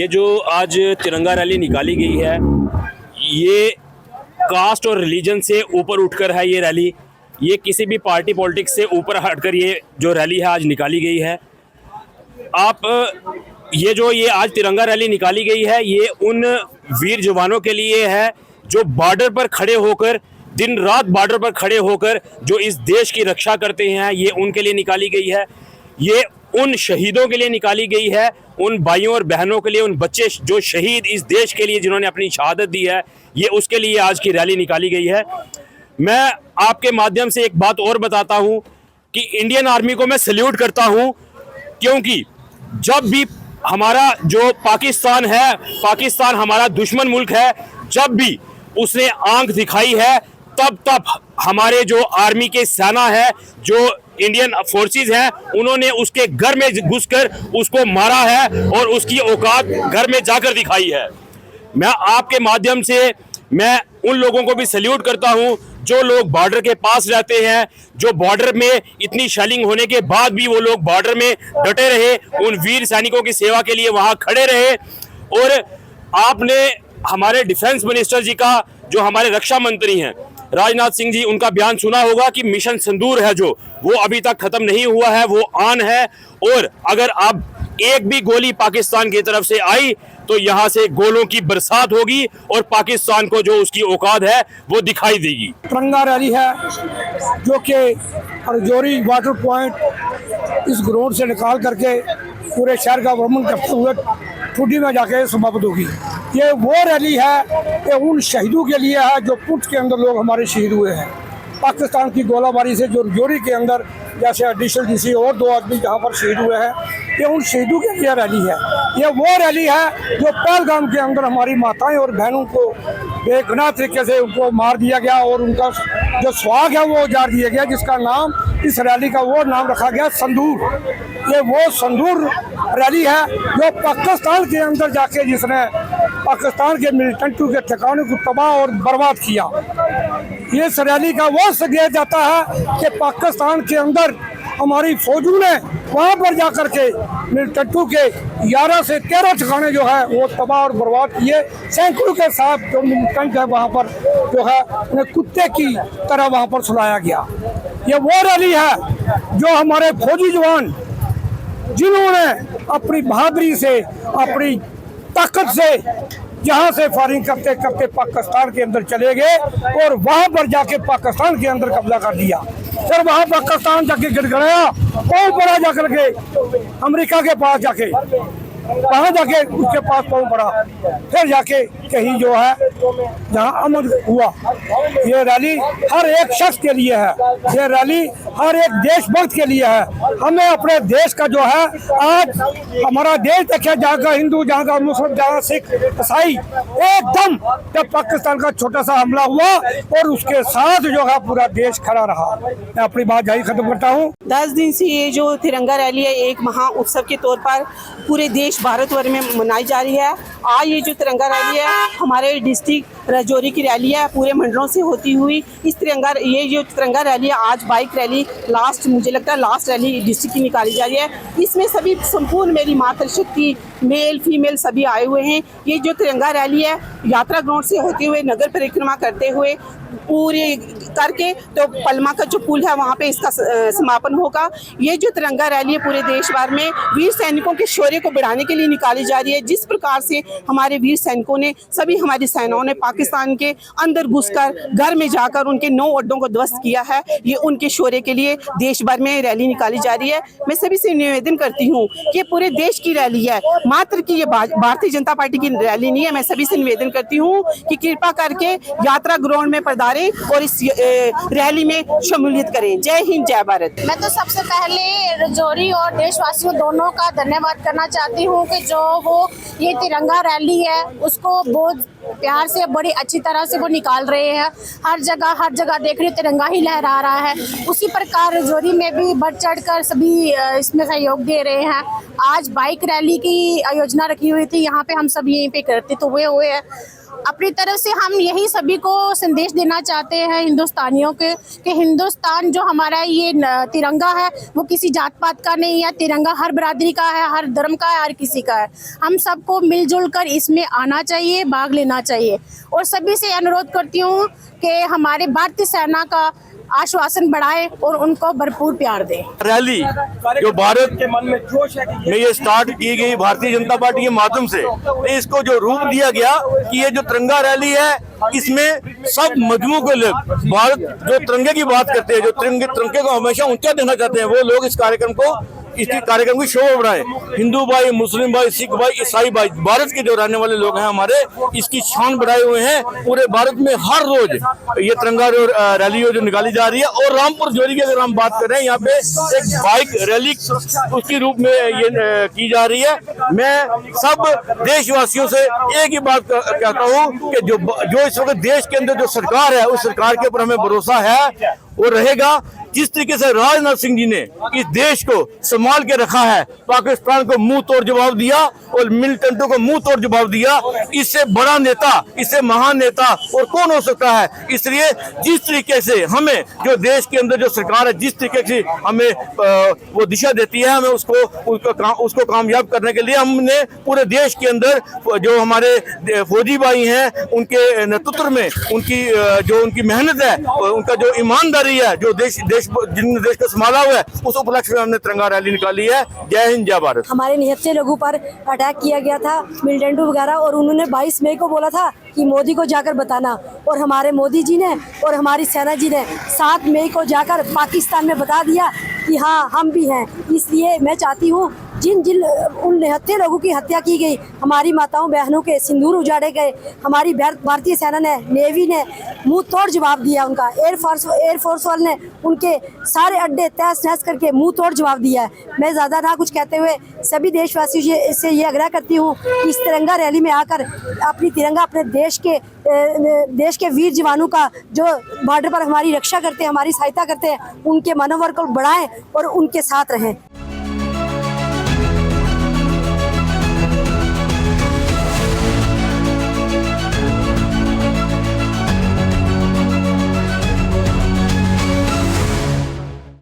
ये जो आज तिरंगा रैली निकाली गई है, ये कास्ट और रिलीजन से ऊपर उठकर है ये रैली। ये किसी भी पार्टी पॉलिटिक्स से ऊपर हटकर ये जो रैली है आज निकाली गई है। ये आज तिरंगा रैली निकाली गई है, ये उन वीर जवानों के लिए है जो बॉर्डर पर खड़े होकर, दिन रात बॉर्डर पर खड़े होकर जो इस देश की रक्षा करते हैं, ये उनके लिए निकाली गई है। ये उन शहीदों के लिए निकाली गई है, उन भाइयों और बहनों के लिए, उन बच्चे जो शहीद इस देश के लिए जिन्होंने अपनी शहादत दी है, ये उसके लिए आज की रैली निकाली गई है। मैं आपके माध्यम से एक बात और बताता हूं कि इंडियन आर्मी को मैं सैल्यूट करता हूं, क्योंकि जब भी हमारा जो पाकिस्तान है, पाकिस्तान हमारा दुश्मन मुल्क है, जब भी उसने आंख दिखाई है तब हमारे जो आर्मी के सेना है, जो इंडियन फोर्सेस हैं, उन्होंने उसके घर में घुसकर उसको मारा है और उसकी औकात घर में जाकर दिखाई है। मैं आपके माध्यम से मैं उन लोगों को भी सैल्यूट करता हूं जो लोग बॉर्डर के पास रहते हैं, जो बॉर्डर में इतनी शेलिंग होने के बाद भी वो लोग बॉर्डर में डटे रहे, उन वीर सैनिकों की सेवा के लिए वहां खड़े रहे। और आपने हमारे डिफेंस मिनिस्टर जी का, जो हमारे रक्षा मंत्री हैं राजनाथ सिंह जी, उनका बयान सुना होगा कि मिशन सिंदूर है जो, वो अभी तक खत्म नहीं हुआ है, वो ऑन है। और अगर अब एक भी गोली पाकिस्तान की तरफ से आई तो यहां से गोलों की बरसात होगी और पाकिस्तान को जो उसकी औकात है वो दिखाई देगी। तिरंगा रैली है जो कि रजौरी वाटर पॉइंट इस ग्राउंड से निकाल करके पूरे शहर का भ्रमण करते हुए ठुड्डी में जाके समाप्त होगी। ये वो रैली है, ये उन शहीदों के लिए है जो पुंछ के अंदर लोग हमारे शहीद हुए हैं पाकिस्तान की गोलाबारी से। जो रजौरी के अंदर जैसे एडिशनल डीसी और 2 आदमी जहाँ पर शहीद हुए हैं, ये उन शहीदों के लिए रैली है। ये वो रैली है जो पहलगाम के अंदर हमारी माताएं और बहनों को बेगुनाह तरीके से उनको मार दिया गया और उनका जो सुहाग है वो उजाड़ दिया गया, जिसका नाम इस रैली का वो नाम रखा गया संदूर। ये वो संदूर रैली है जो पाकिस्तान के अंदर जाके जिसने पाकिस्तान के मिलिटेंटों के ठिकाने को तबाह और बर्बाद किया। इस रैली का वो संदेश जाता है कि पाकिस्तान के अंदर हमारी फौजों ने वहाँ पर जाकर के मिलिटेंटों के 11 से 13 ठिकाने जो है वो तबाह और बर्बाद किए। सैकड़ों के साथ जो मिलिटेंट है वहाँ पर जो है उन्हें कुत्ते की तरह वहाँ पर सुलाया गया। ये वो रैली है जो हमारे फौजी जवान जिन्होंने अपनी बहादुरी से, अपनी ताकत से जहाँ से फायरिंग करते करते पाकिस्तान के अंदर चले गए और वहाँ पर जाके पाकिस्तान के अंदर कब्जा कर दिया। फिर वहाँ पाकिस्तान जाके गिड़गिड़ाया, पाँव पड़ा जाकर के अमेरिका के पास जाके, वहाँ जाके उसके पास पाँव पड़ा, फिर जाके कहीं जो है जहाँ अमन हुआ। ये रैली हर एक शख्स के लिए है, ये रैली हर एक देशभक्त के लिए है। हमें अपने देश का जो है, आज हमारा देश देखिए, जहाँ का हिंदू, जहाँ का मुस्लिम, जहाँ सिख, ईसाई, एकदम जब पाकिस्तान का छोटा सा हमला हुआ और उसके साथ जो है पूरा देश खड़ा रहा। मैं अपनी बात यही खत्म करता हूँ। 10 दिन से ये जो तिरंगा रैली है एक महा उत्सव के तौर पर पूरे देश भारतवर्ष में मनाई जा रही है। आज ये जो तिरंगा रैली है हमारे डिस्ट्रिक्ट रजौरी की रैली है, पूरे मंडलों से होती हुई ये जो तिरंगा रैली है, आज बाइक रैली मुझे लगता है लास्ट रैली डिस्ट्रिक्ट की निकाली जा रही है। इसमें सभी संपूर्ण मेरी मातृशक्ति मेल फीमेल सभी आए हुए हैं। ये जो तिरंगा रैली है यात्रा ग्राउंड से होते हुए नगर परिक्रमा करते हुए पूरे करके तो पलमा का जो पुल है वहाँ पे इसका समापन होगा। ये जो तिरंगा रैली है पूरे देश भर में वीर सैनिकों के शौर्य को बढ़ाने के लिए निकाली जा रही है। जिस प्रकार से हमारे वीर सैनिकों ने, सभी हमारी सेनाओं ने पाकिस्तान के अंदर घुसकर घर में जाकर उनके 9 अड्डों को ध्वस्त किया है, ये उनके शौर्य के लिए देश भर में रैली निकाली जा रही है। मैं सभी से निवेदन करती हूँ कि पूरे देश की रैली है, मात्र की ये भारतीय जनता पार्टी की रैली नहीं है। मैं सभी से निवेदन करती हूँ कि कृपा करके यात्रा ग्राउंड में पधारें और इस रैली में शमूलियत करें। जय हिंद, जय भारत। मैं तो सबसे पहले रजौरी और देशवासियों दोनों का धन्यवाद करना चाहती हूँ कि जो वो ये तिरंगा रैली है उसको बहुत प्यार से, बड़ी अच्छी तरह से वो निकाल रहे हैं। हर जगह देख रहे तिरंगा ही लहरा रहा है। उसी प्रकार रजौरी में भी बढ़ चढ़ कर सभी इसमें सहयोग दे रहे हैं। आज बाइक रैली की आयोजना रखी हुई थी, यहाँ पे हम सब यहीं पे करते तो हुए हैं अपनी तरफ से हम यही सभी को संदेश देना चाहते हैं हिंदुस्तानियों के कि हिंदुस्तान जो हमारा ये तिरंगा है वो किसी जात पात का नहीं है। तिरंगा हर बरादरी का है, हर धर्म का है, हर किसी का है। हम सबको मिलजुल कर इसमें आना चाहिए, भाग लेना चाहिए। और सभी से अनुरोध करती हूँ कि हमारे भारतीय सेना का आश्वासन बढ़ाए और उनको भरपूर प्यार दें। रैली जो भारत के मन में जोश है में ये स्टार्ट की गई भारतीय जनता पार्टी के माध्यम से, इसको जो रूप दिया गया कि ये जो तिरंगा रैली है इसमें सब मजमू के लोग भारत जो तिरंगे की बात करते हैं, जो तिरंगे को हमेशा ऊंचा देना चाहते हैं, वो लोग इस कार्यक्रम की शोभा बढ़ाए। हिंदू भाई, मुस्लिम भाई, सिख भाई, ईसाई भाई, भारत के जो रहने वाले लोग हैं हमारे, इसकी शान बढ़ाए हुए हैं। पूरे भारत में हर रोज ये तिरंगा रैली जो निकाली जा रही है। और रामपुर जोरी की अगर हम बात करें, यहाँ पे एक बाइक रैली उसकी रूप में ये की जा रही है। मैं सब देशवासियों से एक ही बात कहता हूँ कि जो इस वक्त देश के अंदर जो सरकार है, उस सरकार के ऊपर हमें भरोसा है वो रहेगा। जिस तरीके से राजनाथ सिंह जी ने इस देश को संभाल के रखा है, पाकिस्तान को मुंह तोड़ जवाब दिया और मिलिटेंटों को मुंह तोड़ जवाब दिया, इससे बड़ा नेता, इससे महान नेता और कौन हो सकता है। इसलिए जिस तरीके से हमें जो देश के अंदर जो सरकार है, जिस तरीके से हमें वो दिशा देती है, हमें उसको कामयाब करने के लिए हमने पूरे देश के अंदर जो हमारे फौजी भाई हैं उनके नेतृत्व में उनकी मेहनत है, उनका जो ईमानदारी है, जो जिन्होंने देश को संभाला हुआ है, उस उपलक्ष्य में हमने तिरंगा रैली निकाली है। जय हिंद, जय भारत। हमारे निहत्थे लोगों पर अटैक किया गया था, मिलिटेंटों वगैरह, और उन्होंने 22 मई को बोला था कि मोदी को जाकर बताना, और हमारे मोदी जी ने और हमारी सेना जी ने 7 मई को जाकर पाकिस्तान में बता दिया कि हाँ हम भी हैं। इसलिए मैं चाहती हूँ जिन उन निहत्थे लोगों की हत्या की गई, हमारी माताओं बहनों के सिंदूर उजाड़े गए, हमारी भारतीय सेना ने, नेवी ने मुंह तोड़ जवाब दिया। उनका एयरफोर्स वाले ने उनके सारे अड्डे तहस नहस करके मुंह तोड़ जवाब दिया है। मैं ज़्यादा ना कुछ कहते हुए सभी देशवासियों से ये आग्रह करती हूँ कि इस तिरंगा रैली में आकर अपने देश के वीर जवानों का जो बॉर्डर पर हमारी रक्षा करते हैं, हमारी सहायता करते हैं, उनके मनोबल को बढ़ाएं और उनके साथ रहें।